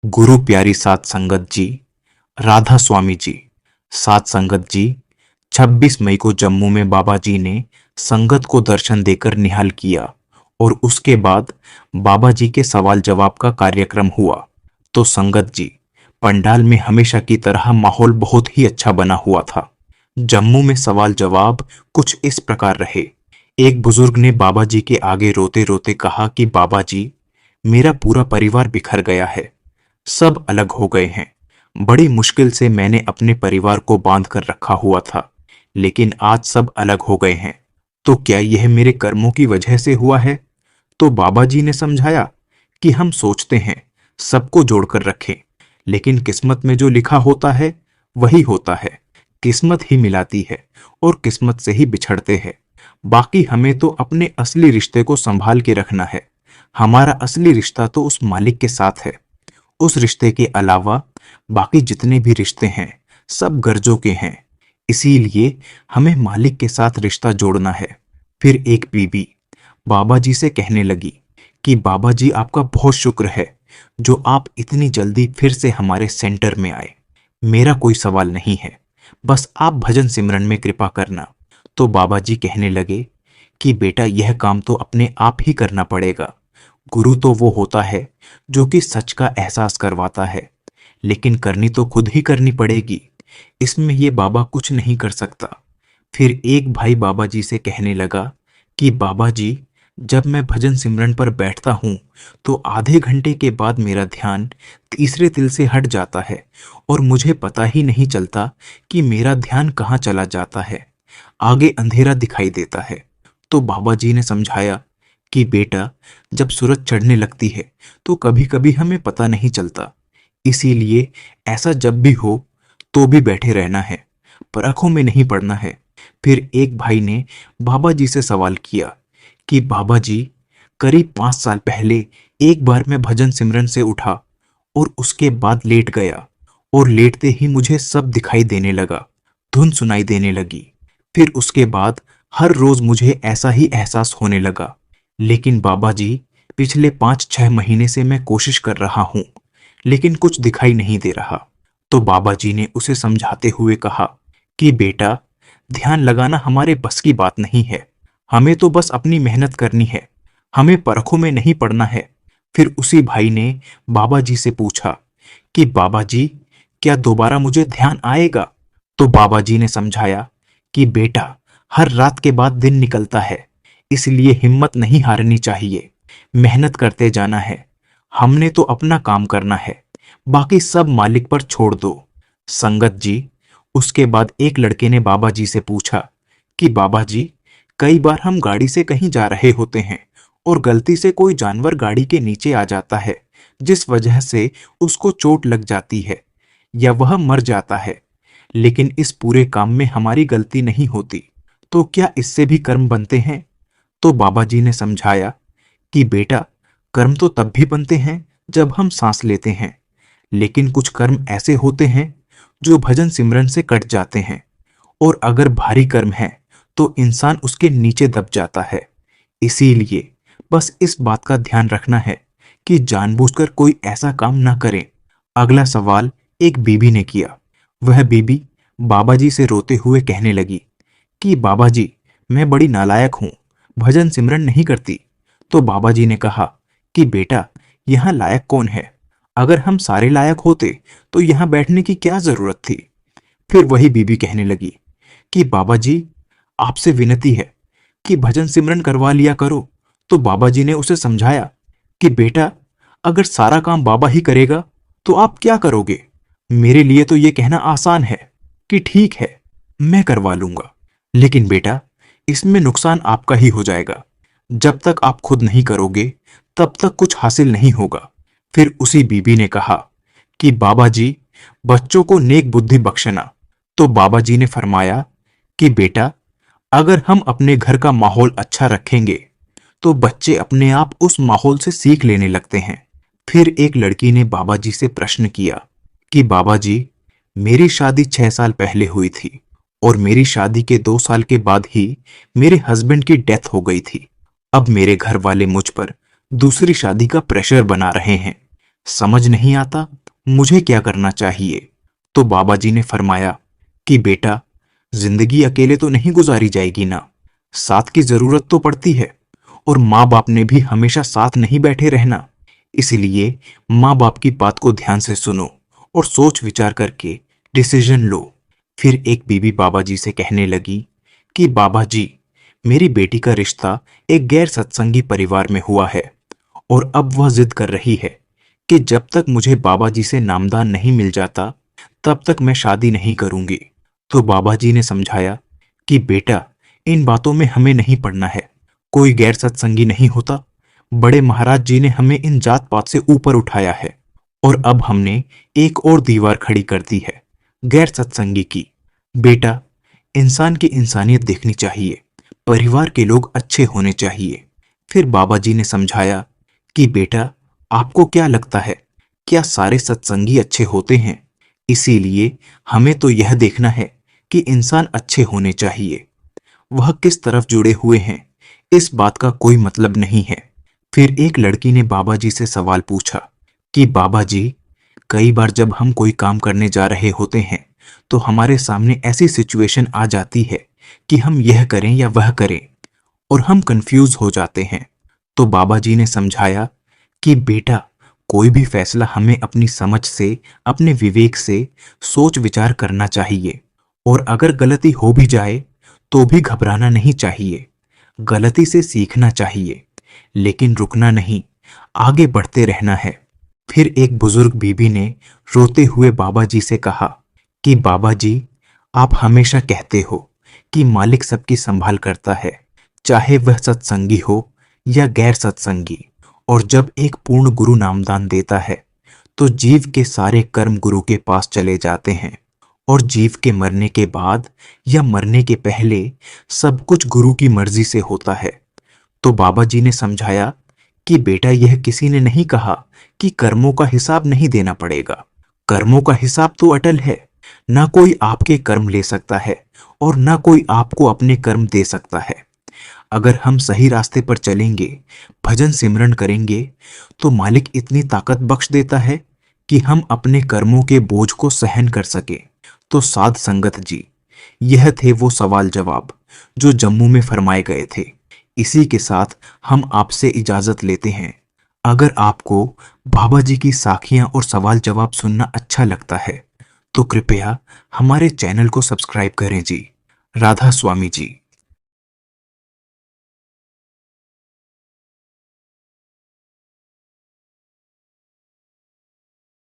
गुरु प्यारी सात संगत जी, राधा स्वामी जी, सात संगत जी। 26 मई को जम्मू में बाबा जी ने संगत को दर्शन देकर निहाल किया और उसके बाद बाबा जी के सवाल जवाब का कार्यक्रम हुआ। तो संगत जी, पंडाल में हमेशा की तरह माहौल बहुत ही अच्छा बना हुआ था। जम्मू में सवाल जवाब कुछ इस प्रकार रहे। एक बुजुर्ग ने बाबा जी के आगे रोते रोते कहा कि बाबा जी, मेरा पूरा परिवार बिखर गया है, सब अलग हो गए हैं। बड़ी मुश्किल से मैंने अपने परिवार को बांध कर रखा हुआ था, लेकिन आज सब अलग हो गए हैं। तो क्या यह मेरे कर्मों की वजह से हुआ है? तो बाबा जी ने समझाया कि हम सोचते हैं सबको जोड़कर रखें, लेकिन किस्मत में जो लिखा होता है वही होता है। किस्मत ही मिलाती है और किस्मत से ही बिछड़ते हैं। बाकी हमें तो अपने असली रिश्ते को संभाल के रखना है। हमारा असली रिश्ता तो उस मालिक के साथ है। उस रिश्ते के अलावा बाकी जितने भी रिश्ते हैं सब गर्जों के हैं। इसीलिए हमें मालिक के साथ रिश्ता जोड़ना है। फिर एक बीबी बाबा जी से कहने लगी कि बाबा जी, आपका बहुत शुक्र है जो आप इतनी जल्दी फिर से हमारे सेंटर में आए। मेरा कोई सवाल नहीं है, बस आप भजन सिमरन में कृपा करना। तो बाबा जी कहने लगे कि बेटा, यह काम तो अपने आप ही करना पड़ेगा। गुरु तो वो होता है जो कि सच का एहसास करवाता है, लेकिन करनी तो खुद ही करनी पड़ेगी। इसमें ये बाबा कुछ नहीं कर सकता। फिर एक भाई बाबा जी से कहने लगा कि बाबा जी, जब मैं भजन सिमरन पर बैठता हूँ तो आधे घंटे के बाद मेरा ध्यान तीसरे तिल से हट जाता है और मुझे पता ही नहीं चलता कि मेरा ध्यान कहाँ चला जाता है। आगे अंधेरा दिखाई देता है। तो बाबा जी ने समझाया कि बेटा, जब सूरज चढ़ने लगती है तो कभी कभी हमें पता नहीं चलता। इसीलिए ऐसा जब भी हो तो भी बैठे रहना है, पर आंखों में नहीं पड़ना है। फिर एक भाई ने बाबा जी से सवाल किया कि बाबा जी, करीब 5 साल पहले एक बार मैं भजन सिमरन से उठा और उसके बाद लेट गया, और लेटते ही मुझे सब दिखाई देने लगा, धुन सुनाई देने लगी। फिर उसके बाद हर रोज मुझे ऐसा ही एहसास होने लगा। लेकिन बाबा जी, पिछले 5-6 महीने से मैं कोशिश कर रहा हूं, लेकिन कुछ दिखाई नहीं दे रहा। तो बाबा जी ने उसे समझाते हुए कहा कि बेटा, ध्यान लगाना हमारे बस की बात नहीं है। हमें तो बस अपनी मेहनत करनी है, हमें परखों में नहीं पड़ना है। फिर उसी भाई ने बाबा जी से पूछा कि बाबा जी, क्या दोबारा मुझे ध्यान आएगा? तो बाबा जी ने समझाया कि बेटा, हर रात के बाद दिन निकलता है, इसलिए हिम्मत नहीं हारनी चाहिए, मेहनत करते जाना है। हमने तो अपना काम करना है, बाकी सब मालिक पर छोड़ दो। संगत जी, उसके बाद एक लड़के ने बाबा जी से पूछा कि बाबा जी, कई बार हम गाड़ी से कहीं जा रहे होते हैं और गलती से कोई जानवर गाड़ी के नीचे आ जाता है, जिस वजह से उसको चोट लग जाती है या वह मर जाता है, लेकिन इस पूरे काम में हमारी गलती नहीं होती, तो क्या इससे भी कर्म बनते हैं? तो बाबा जी ने समझाया कि बेटा, कर्म तो तब भी बनते हैं जब हम सांस लेते हैं, लेकिन कुछ कर्म ऐसे होते हैं जो भजन सिमरन से कट जाते हैं, और अगर भारी कर्म है तो इंसान उसके नीचे दब जाता है। इसीलिए बस इस बात का ध्यान रखना है कि जानबूझकर कोई ऐसा काम ना करें। अगला सवाल एक बीबी ने किया। वह बीबी बाबा जी से रोते हुए कहने लगी कि बाबा जी, मैं बड़ी नालायक हूं, भजन सिमरन नहीं करती। तो बाबा जी ने कहा कि बेटा, यहाँ लायक कौन है? अगर हम सारे लायक होते तो यहाँ बैठने की क्या जरूरत थी? फिर वही बीबी कहने लगी कि बाबा जी, आपसे विनती है कि भजन सिमरन करवा लिया करो। तो बाबा जी ने उसे समझाया कि बेटा, अगर सारा काम बाबा ही करेगा तो आप क्या करोगे? मेरे लिए तो ये कहना आसान है कि ठीक है, मैं करवा लूंगा, लेकिन बेटा, इसमें नुकसान आपका ही हो जाएगा। जब तक आप खुद नहीं करोगे तब तक कुछ हासिल नहीं होगा। फिर उसी बीबी ने कहा कि बाबा जी, बच्चों को नेक बुद्धि बख्शना। तो बाबा जी ने फरमाया कि बेटा, अगर हम अपने घर का माहौल अच्छा रखेंगे तो बच्चे अपने आप उस माहौल से सीख लेने लगते हैं। फिर एक लड़की ने बाबा जी से प्रश्न किया कि बाबा जी, मेरी शादी 6 साल पहले हुई थी और मेरी शादी के 2 साल के बाद ही मेरे हस्बैंड की डेथ हो गई थी। अब मेरे घर वाले मुझ पर दूसरी शादी का प्रेशर बना रहे हैं। समझ नहीं आता मुझे क्या करना चाहिए। तो बाबा जी ने फरमाया कि बेटा, जिंदगी अकेले तो नहीं गुजारी जाएगी ना, साथ की जरूरत तो पड़ती है। और माँ बाप ने भी हमेशा साथ नहीं बैठे रहना। इसलिए माँ बाप की बात को ध्यान से सुनो और सोच विचार करके डिसीजन लो। फिर एक बीबी बाबा जी से कहने लगी कि बाबा जी, मेरी बेटी का रिश्ता एक गैर सत्संगी परिवार में हुआ है और अब वह जिद कर रही है कि जब तक मुझे बाबा जी से नामदान नहीं मिल जाता तब तक मैं शादी नहीं करूंगी। तो बाबा जी ने समझाया कि बेटा, इन बातों में हमें नहीं पड़ना है। कोई गैर सत्संगी नहीं होता। बड़े महाराज जी ने हमें इन जात पात से ऊपर उठाया है और अब हमने एक और दीवार खड़ी कर दी है, गैर सत्संगी की। बेटा, इंसान की इंसानियत देखनी चाहिए, परिवार के लोग अच्छे होने चाहिए। फिर बाबा जी ने समझाया कि बेटा, आपको क्या लगता है, क्या सारे सत्संगी अच्छे होते हैं? इसीलिए हमें तो यह देखना है कि इंसान अच्छे होने चाहिए। वह किस तरफ जुड़े हुए हैं, इस बात का कोई मतलब नहीं है। फिर एक लड़की ने बाबा जी से सवाल पूछा कि बाबा जी, कई बार जब हम कोई काम करने जा रहे होते हैं तो हमारे सामने ऐसी सिचुएशन आ जाती है कि हम यह करें या वह करें और हम कंफ्यूज हो जाते हैं। तो बाबा जी ने समझाया कि बेटा, कोई भी फैसला हमें अपनी समझ से, अपने विवेक से सोच विचार करना चाहिए। और अगर गलती हो भी जाए तो भी घबराना नहीं चाहिए। गलती से सीखना चाहिए, लेकिन रुकना नहीं, आगे बढ़ते रहना है। फिर एक बुजुर्ग बीबी ने रोते हुए बाबा जी से कहा कि बाबा जी, आप हमेशा कहते हो कि मालिक सबकी संभाल करता है, चाहे वह सत्संगी हो या गैर सत्संगी। और जब एक पूर्ण गुरु नामदान देता है तो जीव के सारे कर्म गुरु के पास चले जाते हैं और जीव के मरने के बाद या मरने के पहले सब कुछ गुरु की मर्जी से होता है। तो बाबा जी ने समझाया कि बेटा, यह किसी ने नहीं कहा कि कर्मों का हिसाब नहीं देना पड़ेगा। कर्मों का हिसाब तो अटल है। ना कोई आपके कर्म ले सकता है और ना कोई आपको अपने कर्म दे सकता है। अगर हम सही रास्ते पर चलेंगे, भजन सिमरन करेंगे, तो मालिक इतनी ताकत बख्श देता है कि हम अपने कर्मों के बोझ को सहन कर सके। तो साध संगत जी, यह थे वो सवाल जवाब जो जम्मू में फरमाए गए थे। इसी के साथ हम आपसे इजाजत लेते हैं। अगर आपको बाबा जी की साखियां और सवाल जवाब सुनना अच्छा लगता है तो कृपया हमारे चैनल को सब्सक्राइब करें जी। राधा स्वामी जी।